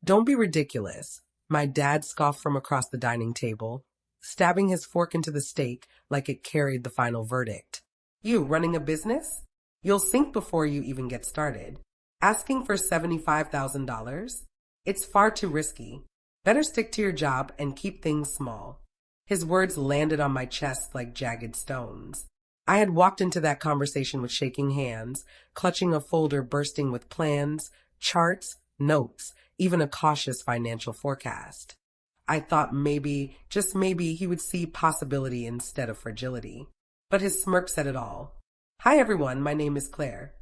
Don't be ridiculous. My dad scoffed from across the dining table, stabbing his fork into the steak like it carried the final verdict. You running a business? You'll sink before you even get started. Asking for $75,000? It's far too risky. Better stick to your job and keep things small. His words landed on my chest like jagged stones. I had walked into that conversation with shaking hands, clutching a folder bursting with plans, charts, notes, even a cautious financial forecast. I thought maybe, just maybe, he would see possibility instead of fragility. But his smirk said it all. Hi everyone, my name is Claire.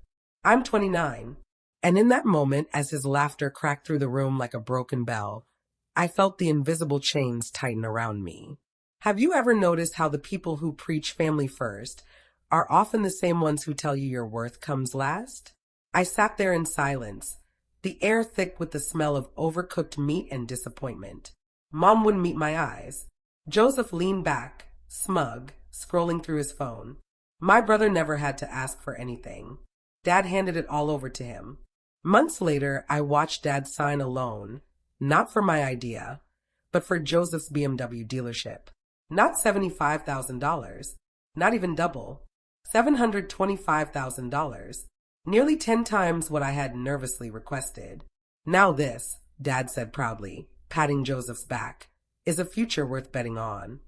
I'm 29. And in that moment, as his laughter cracked through the room like a broken bell, I felt the invisible chains tighten around me. Have you ever noticed how the people who preach family first are often the same ones who tell you your worth comes last? I sat there in silence, the air thick with the smell of overcooked meat and disappointment. Mom wouldn't meet my eyes. Joseph leaned back, smug, scrolling through his phone. My brother never had to ask for anything. Dad handed it all over to him. Months later, I watched Dad sign a loan, not for my idea, but for Joseph's BMW dealership. Not $75,000, not even double, $725,000, nearly 10 times what I had nervously requested. Now this, Dad said proudly, patting Joseph's back, is a future worth betting on.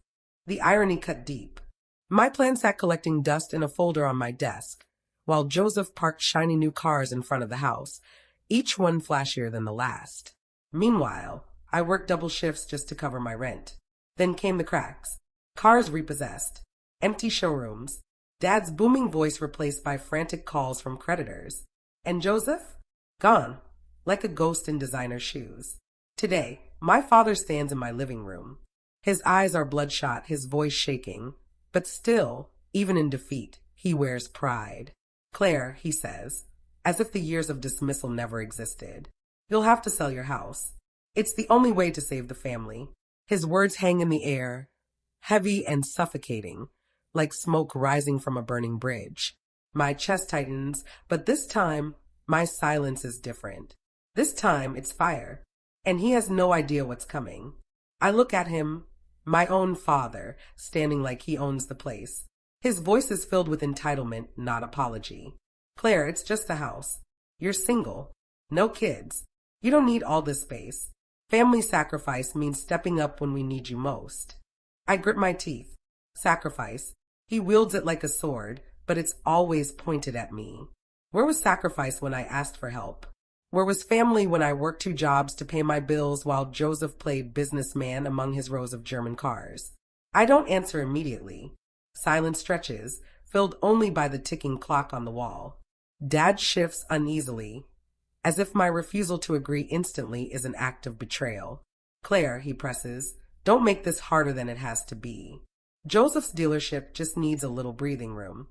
The irony cut deep. My plan sat collecting dust in a folder on my desk, while Joseph parked shiny new cars in front of the house, each one flashier than the last. Meanwhile, I worked double shifts just to cover my rent. Then came the cracks. Cars repossessed. Empty showrooms. Dad's booming voice replaced by frantic calls from creditors. And Joseph? Gone. Like a ghost in designer shoes. Today, my father stands in my living room. His eyes are bloodshot, his voice shaking. But still, even in defeat, he wears pride. Claire, he says, as if the years of dismissal never existed. You'll have to sell your house. It's the only way to save the family. His words hang in the air, heavy and suffocating, like smoke rising from a burning bridge. My chest tightens, but this time, my silence is different. This time, it's fire, and he has no idea what's coming. I look at him, my own father, standing like he owns the place. His voice is filled with entitlement, not apology. Claire, it's just a house. You're single. No kids. You don't need all this space. Family sacrifice means stepping up when we need you most. I grit my teeth. Sacrifice. He wields it like a sword, but it's always pointed at me. Where was sacrifice when I asked for help? Where was family when I worked 2 jobs to pay my bills while Joseph played businessman among his rows of German cars? I don't answer immediately. Silence stretches, filled only by the ticking clock on the wall. Dad shifts uneasily, as if my refusal to agree instantly is an act of betrayal. Claire, he presses, don't make this harder than it has to be. Joseph's dealership just needs a little breathing room.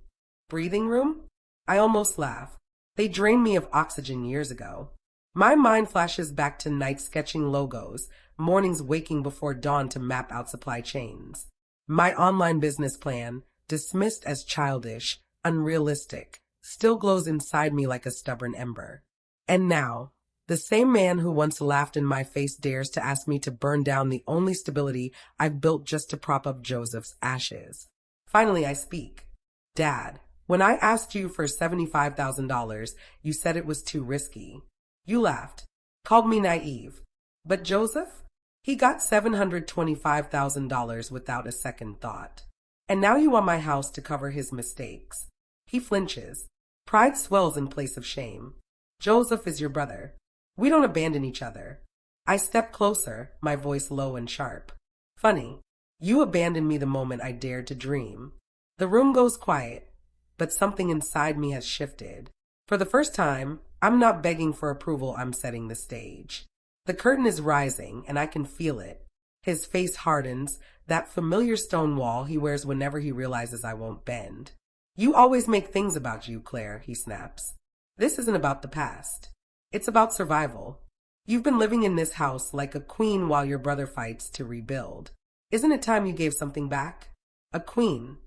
Breathing room? I almost laugh. They drained me of oxygen years ago. My mind flashes back to nights sketching logos, mornings waking before dawn to map out supply chains. My online business plan, dismissed as childish, unrealistic, still glows inside me like a stubborn ember. And now, the same man who once laughed in my face dares to ask me to burn down the only stability I've built just to prop up Joseph's ashes. Finally, I speak. Dad, when I asked you for $75,000, you said it was too risky. You laughed, called me naive. But Joseph? He got $725,000 without a second thought. And now you want my house to cover his mistakes. He flinches. Pride swells in place of shame. Joseph is your brother. We don't abandon each other. I step closer, my voice low and sharp. Funny, you abandoned me the moment I dared to dream. The room goes quiet, but something inside me has shifted. For the first time, I'm not begging for approval, I'm setting the stage. The curtain is rising, and I can feel it. His face hardens, that familiar stone wall he wears whenever he realizes I won't bend. You always make things about you, Claire, he snaps. This isn't about the past. It's about survival. You've been living in this house like a queen while your brother fights to rebuild. Isn't it time you gave something back? A queen.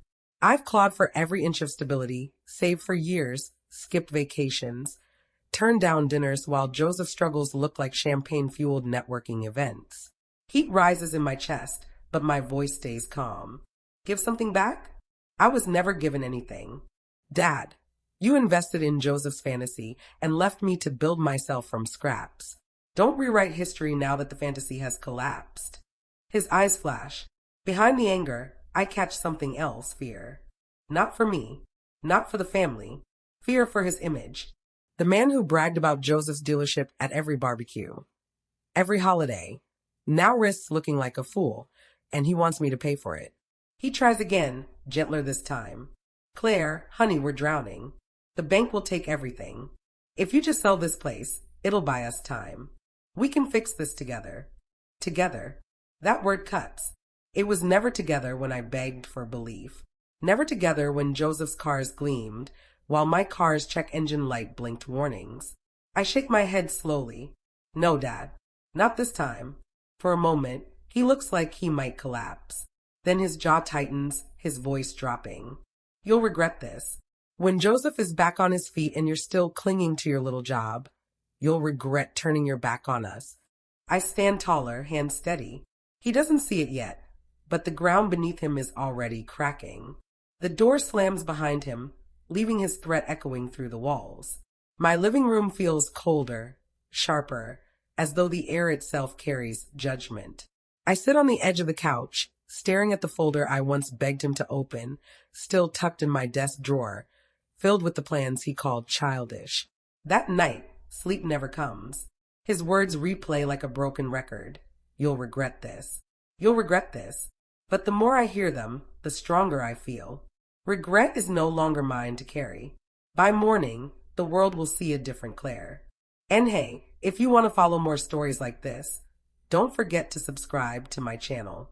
I've clawed for every inch of stability, saved for years, skipped vacations, turn-down dinners while Joseph struggles look like champagne-fueled networking events. Heat rises in my chest, but my voice stays calm. Give something back? I was never given anything. Dad, you invested in Joseph's fantasy and left me to build myself from scraps. Don't rewrite history now that the fantasy has collapsed. His eyes flash. Behind the anger, I catch something else, fear. Not for me, not for the family, fear for his image. The man who bragged about Joseph's dealership at every barbecue, every holiday, now risks looking like a fool, and he wants me to pay for it. He tries again, gentler this time. Claire, honey, we're drowning. The bank will take everything. If you just sell this place, it'll buy us time. We can fix this together. Together. That word cuts. It was never together when I begged for belief. Never together when Joseph's cars gleamed, while my car's check engine light blinked warnings. I shake my head slowly. No, Dad. Not this time. For a moment, he looks like he might collapse. Then his jaw tightens, his voice dropping. You'll regret this. When Joseph is back on his feet and you're still clinging to your little job, you'll regret turning your back on us. I stand taller, hands steady. He doesn't see it yet, but the ground beneath him is already cracking. The door slams behind him, leaving his threat echoing through the walls. My living room feels colder, sharper, as though the air itself carries judgment. I sit on the edge of the couch, staring at the folder I once begged him to open, still tucked in my desk drawer, filled with the plans he called childish. That night, sleep never comes. His words replay like a broken record. You'll regret this. You'll regret this. But the more I hear them, the stronger I feel. Regret is no longer mine to carry. By morning, the world will see a different Claire. And hey, if you want to follow more stories like this, don't forget to subscribe to my channel.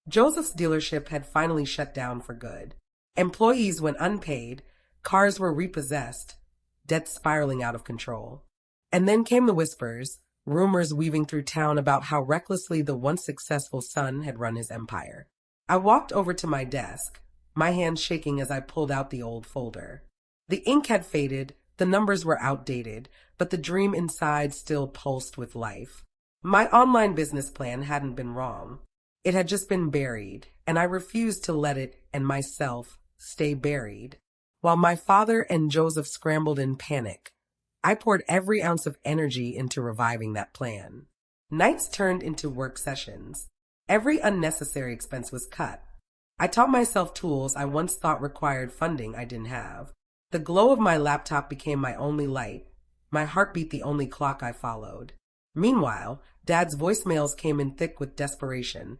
Joseph's dealership had finally shut down for good. Employees went unpaid, cars were repossessed, debt spiraling out of control. And then came the whispers, rumors weaving through town about how recklessly the once successful son had run his empire. I walked over to my desk, my hands shaking as I pulled out the old folder. The ink had faded, the numbers were outdated, but the dream inside still pulsed with life. My online business plan hadn't been wrong. It had just been buried, and I refused to let it and myself stay buried. While my father and Joseph scrambled in panic, I poured every ounce of energy into reviving that plan. Nights turned into work sessions. Every unnecessary expense was cut. I taught myself tools I once thought required funding I didn't have. The glow of my laptop became my only light, my heartbeat the only clock I followed. Meanwhile, Dad's voicemails came in thick with desperation,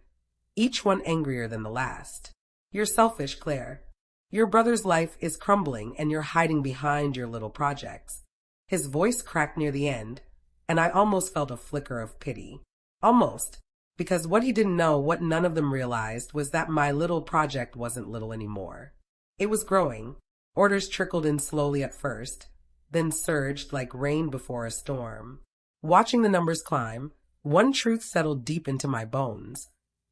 each one angrier than the last. You're selfish, Claire. Your brother's life is crumbling and you're hiding behind your little projects. His voice cracked near the end, and I almost felt a flicker of pity. Almost. Because what he didn't know, what none of them realized, was that my little project wasn't little anymore. It was growing. Orders trickled in slowly at first, then surged like rain before a storm. Watching the numbers climb, one truth settled deep into my bones.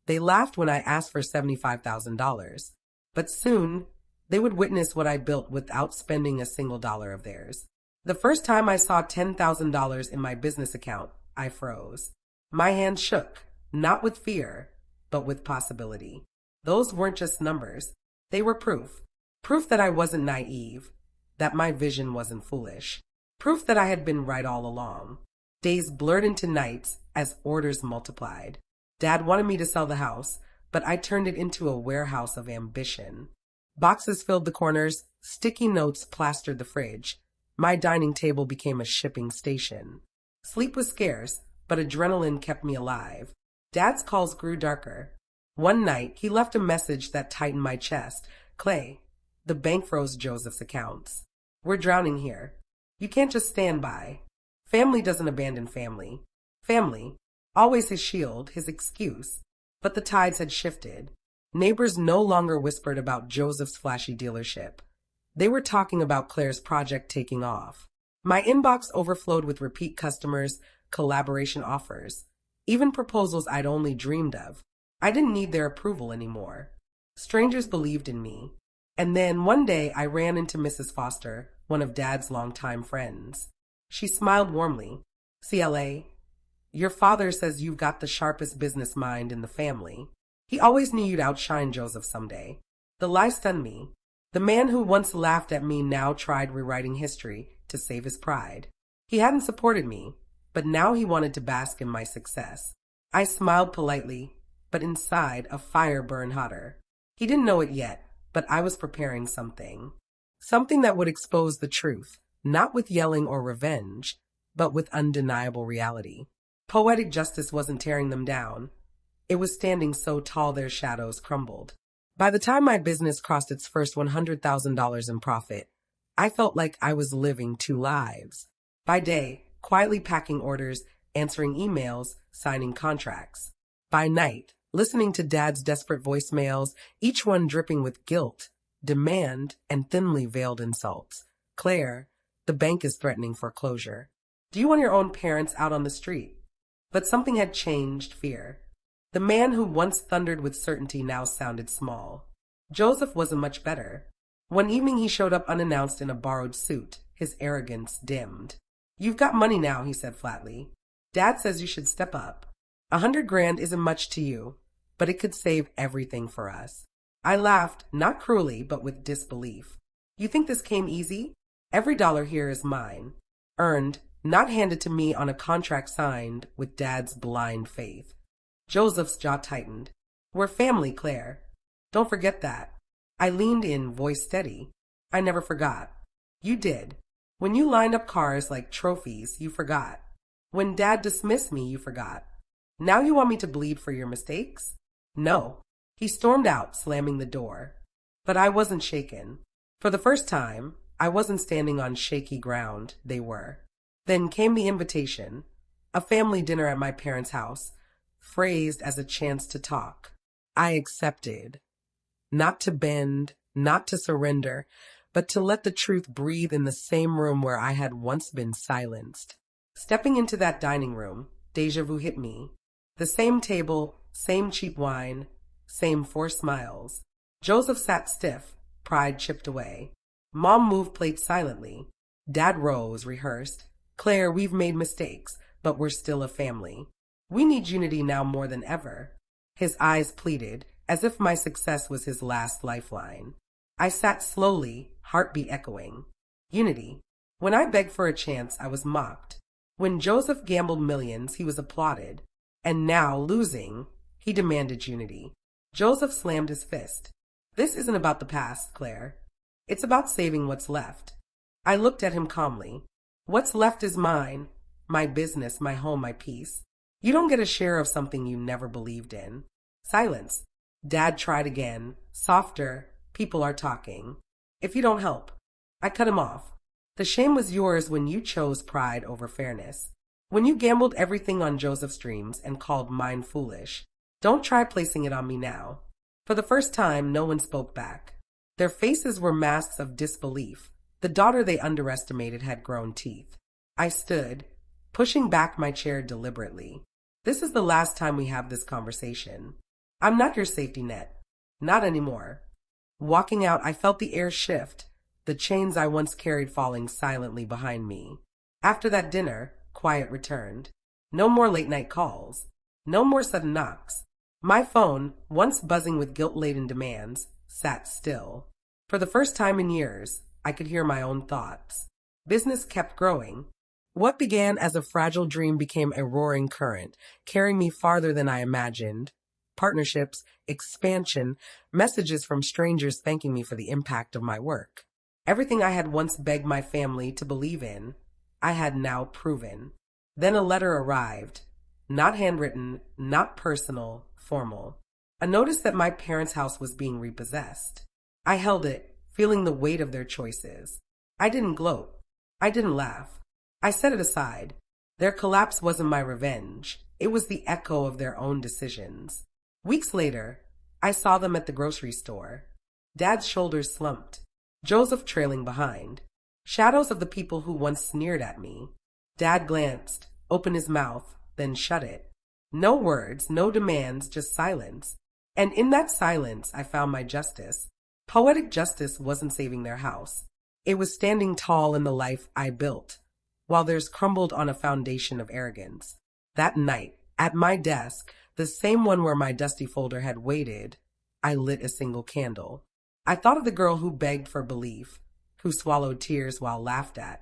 They laughed when I asked for $75,000, but soon they would witness what I built without spending a single dollar of theirs. The first time I saw $10,000 in my business account, I froze. My hand shook, not with fear, but with possibility. Those weren't just numbers. They were proof. Proof that I wasn't naive, that my vision wasn't foolish. Proof that I had been right all along. Days blurred into nights as orders multiplied. Dad wanted me to sell the house, but I turned it into a warehouse of ambition. Boxes filled the corners, sticky notes plastered the fridge. My dining table became a shipping station. Sleep was scarce, but adrenaline kept me alive. Dad's calls grew darker. One night, he left a message that tightened my chest. Clay, the bank froze Joseph's accounts. We're drowning here. You can't just stand by. Family doesn't abandon family. Family, always his shield, his excuse. But the tides had shifted. Neighbors no longer whispered about Joseph's flashy dealership. They were talking about Claire's project taking off. My inbox overflowed with repeat customers, collaboration offers, even proposals I'd only dreamed of. I didn't need their approval anymore. Strangers believed in me. And then one day I ran into Mrs. Foster, one of Dad's longtime friends. She smiled warmly. CLA, your father says you've got the sharpest business mind in the family. He always knew you'd outshine Joseph someday. The lie stunned me. The man who once laughed at me now tried rewriting history to save his pride. He hadn't supported me, but now he wanted to bask in my success. I smiled politely, but inside a fire burned hotter. He didn't know it yet, but I was preparing something. Something that would expose the truth, not with yelling or revenge, but with undeniable reality. Poetic justice wasn't tearing them down. It was standing so tall their shadows crumbled. By the time my business crossed its first $100,000 in profit, I felt like I was living two lives. By day, quietly packing orders, answering emails, signing contracts. By night, listening to Dad's desperate voicemails, each one dripping with guilt, demand, and thinly veiled insults. Claire, the bank is threatening foreclosure. Do you want your own parents out on the street? But something had changed fear. The man who once thundered with certainty now sounded small. Joseph wasn't much better. One evening he showed up unannounced in a borrowed suit, his arrogance dimmed. You've got money now, he said flatly. Dad says you should step up. 100 grand isn't much to you, but it could save everything for us. I laughed, not cruelly, but with disbelief. You think this came easy? Every dollar here is mine. Earned, not handed to me on a contract signed with Dad's blind faith. Joseph's jaw tightened. We're family, Claire. Don't forget that. I leaned in, voice steady. I never forgot. You did. When you lined up cars like trophies, you forgot. When Dad dismissed me, you forgot. Now you want me to bleed for your mistakes? No. He stormed out, slamming the door. But I wasn't shaken. For the first time, I wasn't standing on shaky ground. They were. Then came the invitation. A family dinner at my parents' house, phrased as a chance to talk. I accepted. Not to bend, not to surrender, but to let the truth breathe in the same room where I had once been silenced. Stepping into that dining room, déjà vu hit me. The same table, same cheap wine, same forced smiles. Joseph sat stiff, pride chipped away. Mom moved plates silently. Dad rose, rehearsed. Claire, we've made mistakes, but we're still a family. We need unity now more than ever. His eyes pleaded, as if my success was his last lifeline. I sat slowly, heartbeat echoing. Unity. When I begged for a chance, I was mocked. When Joseph gambled millions, he was applauded. And now, losing, he demanded unity. Joseph slammed his fist. This isn't about the past, Claire. It's about saving what's left. I looked at him calmly. What's left is mine. My business, my home, my peace. You don't get a share of something you never believed in. Silence. Dad tried again. Softer. People are talking. If you don't help. I cut him off. The shame was yours when you chose pride over fairness. When you gambled everything on Joseph's dreams and called mine foolish. Don't try placing it on me now. For the first time, no one spoke back. Their faces were masks of disbelief. The daughter they underestimated had grown teeth. I stood, pushing back my chair deliberately. This is the last time we have this conversation. I'm not your safety net. Not anymore. Walking out, I felt the air shift, the chains I once carried falling silently behind me. After that dinner, quiet returned. No more late-night calls. No more sudden knocks. My phone, once buzzing with guilt-laden demands, sat still. For the first time in years, I could hear my own thoughts. Business kept growing. What began as a fragile dream became a roaring current, carrying me farther than I imagined. Partnerships, expansion, messages from strangers thanking me for the impact of my work. Everything I had once begged my family to believe in, I had now proven. Then a letter arrived. Not handwritten, not personal, formal. A notice that my parents' house was being repossessed. I held it, feeling the weight of their choices. I didn't gloat. I didn't laugh. I set it aside. Their collapse wasn't my revenge. It was the echo of their own decisions. Weeks later, I saw them at the grocery store. Dad's shoulders slumped. Joseph trailing behind. Shadows of the people who once sneered at me. Dad glanced, opened his mouth, then shut it. No words, no demands, just silence. And in that silence, I found my justice. Poetic justice wasn't saving their house. It was standing tall in the life I built. while theirs crumbled on a foundation of arrogance. That night, at my desk, the same one where my dusty folder had waited, I lit a single candle. I thought of the girl who begged for belief, who swallowed tears while laughed at.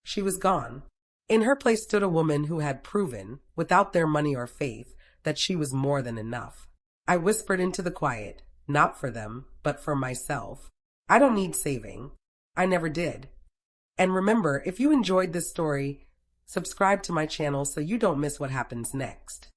She was gone. In her place stood a woman who had proven, without their money or faith, that she was more than enough. I whispered into the quiet, not for them, but for myself. I don't need saving. I never did. And remember, if you enjoyed this story, subscribe to my channel so you don't miss what happens next.